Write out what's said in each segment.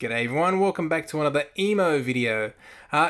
G'day everyone, welcome back to another EMO video.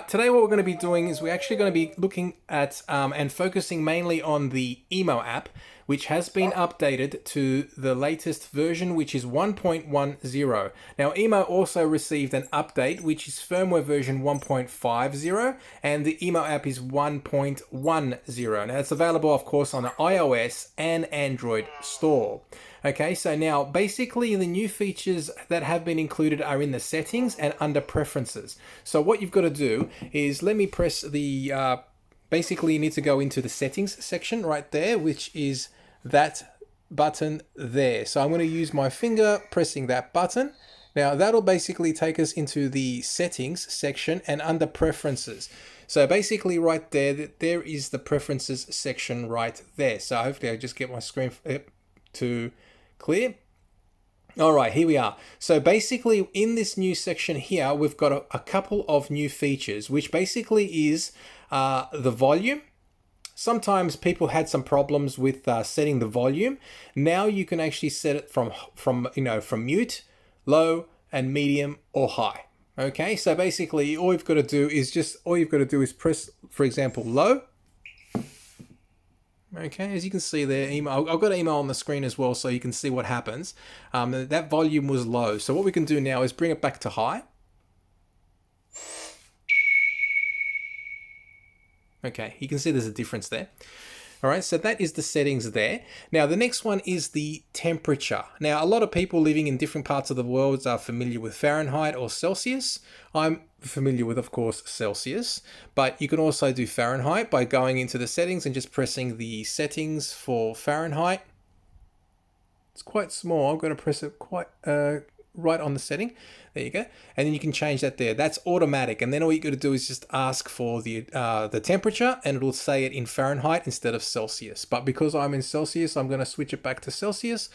Today what we're going to be doing is we're actually going to be looking at and focusing mainly on the EMO app, which has been updated to the latest version, which is 1.10. Now EMO also received an update, which is firmware version 1.50, and the EMO app is 1.10. Now it's available of course on the iOS and Android store. Okay, so now basically the new features that have been included are in the settings and under preferences. So what you've got to do is, let me press the, basically you need to go into the settings section right there, which is that button there. So I'm going to use my finger pressing that button. Now that'll basically take us into the settings section and under preferences. So basically right there, there is the preferences section right there. So hopefully I just get my screen to clear. All right, here we are. So basically in this new section here, we've got a couple of new features, which basically is the volume. Sometimes people had some problems with setting the volume. Now you can actually set it from mute, low, and medium or high. Okay, so basically all you've got to do is press, for example, low. Okay, as you can see there, I've got email on the screen as well, so you can see what happens. That volume was low. So what we can do now is bring it back to high. Okay, you can see there's a difference there. All right, so that is the settings there. Now, the next one is the temperature. Now, a lot of people living in different parts of the world are familiar with Fahrenheit or Celsius. I'm familiar with, of course, Celsius, but you can also do Fahrenheit by going into the settings and just pressing the settings for Fahrenheit. It's quite small. I'm going to press it quite right on the setting. There you go. And then you can change that there. That's automatic. And then all you got to do is just ask for the temperature, and it'll say it in Fahrenheit instead of Celsius. But because I'm in Celsius, I'm going to switch it back to Celsius.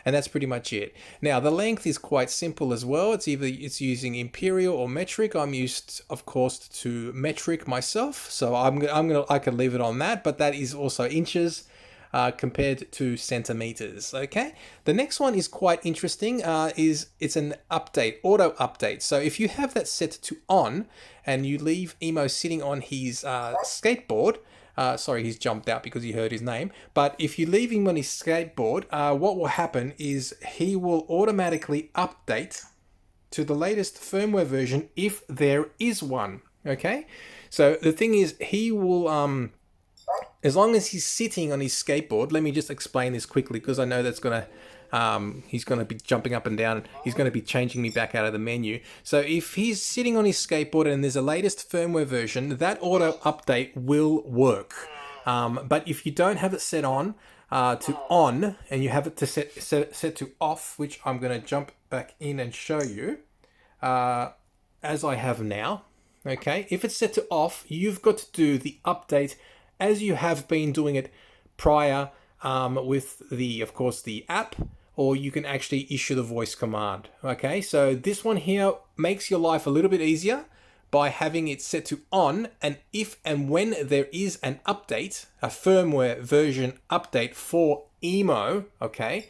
And that's pretty much it. Now the length is quite simple as well. It's using Imperial or metric. I'm used, of course, to metric myself. So I can leave it on that, but that is also inches. Compared to centimeters. Okay, the next one is quite interesting. It's an update, auto update. So if you have that set to on and you leave EMO sitting on his skateboard, sorry, he's jumped out because he heard his name. But if you leave him on his skateboard, what will happen is he will automatically update to the latest firmware version if there is one. Okay, so the thing is, he will as long as he's sitting on his skateboard. Let me just explain this quickly, because I know that's gonna he's gonna be jumping up and down. He's gonna be changing me back out of the menu. So if he's sitting on his skateboard and there's a latest firmware version, that auto update will work. But if you don't have it set on to on, and you have it to set to off, which I'm gonna jump back in and show you, as I have now. Okay, if it's set to off, you've got to do the update as you have been doing it prior with of course, the app, or you can actually issue the voice command. Okay, so this one here makes your life a little bit easier by having it set to on, and if and when there is an update, a firmware version update for EMO, okay,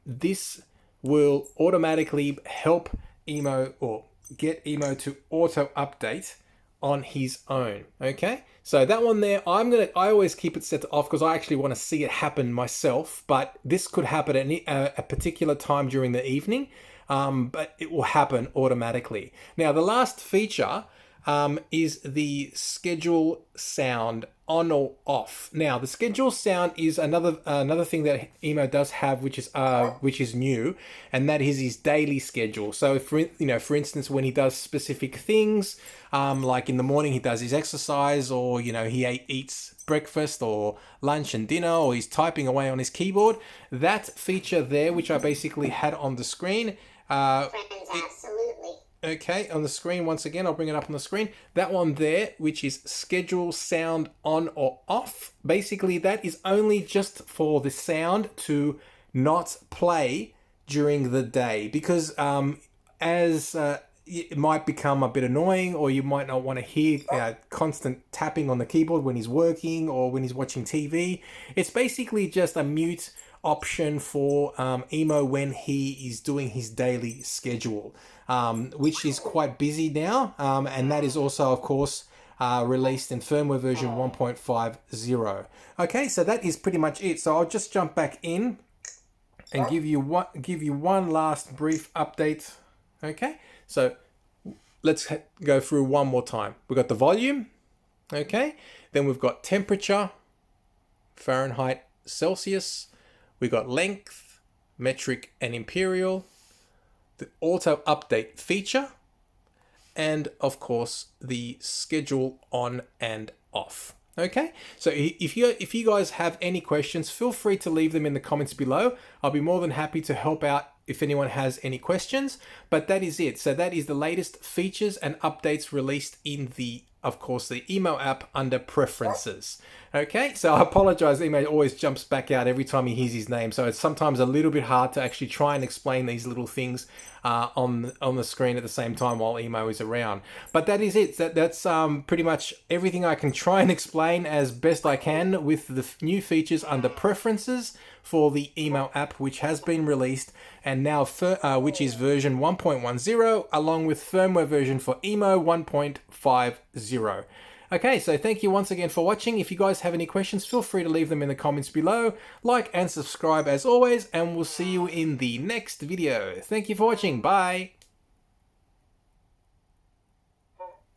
this will automatically help EMO, or get EMO to auto update on his own. Okay, so that one there, I always keep it set to off because I actually want to see it happen myself, but this could happen at a particular time during the evening, but it will happen automatically. Now the last feature is the schedule sound on or off. Now the schedule sound is another thing that EMO does have, which is new, and that is his daily schedule. So for instance, when he does specific things, like in the morning he does his exercise, or he eats breakfast or lunch and dinner, or he's typing away on his keyboard, that feature there, which I basically had on the screen, okay, on the screen once again, I'll bring it up on the screen. That one there, which is schedule sound on or off, basically that is only just for the sound to not play during the day, because it might become a bit annoying, or you might not want to hear constant tapping on the keyboard when he's working or when he's watching TV. It's basically just a mute option for EMO when he is doing his daily schedule, which is quite busy now, and that is also, of course, released in firmware version 1.50. Okay, so that is pretty much it. So I'll just jump back in and give you one last brief update. Okay, so let's go through one more time. We've got the volume, okay, then we've got temperature, Fahrenheit, Celsius, we've got length, metric and imperial, the auto update feature, and of course the schedule on and off. Okay, so if you guys have any questions, feel free to leave them in the comments below. I'll be more than happy to help out if anyone has any questions. But that is it. So that is the latest features and updates released in the, of course, the EMO app under preferences. Okay, so I apologize, Emo always jumps back out every time he hears his name, so it's sometimes a little bit hard to actually try and explain these little things on the screen at the same time while Emo is around. But that is it. That's pretty much everything I can try and explain as best I can with the new features under preferences for the EMO app, which has been released, and now which is version 1.10, along with firmware version for EMO 1.50. Okay, so thank you once again for watching. If you guys have any questions, feel free to leave them in the comments below. Like and subscribe as always, and we'll see you in the next video. Thank you for watching. Bye.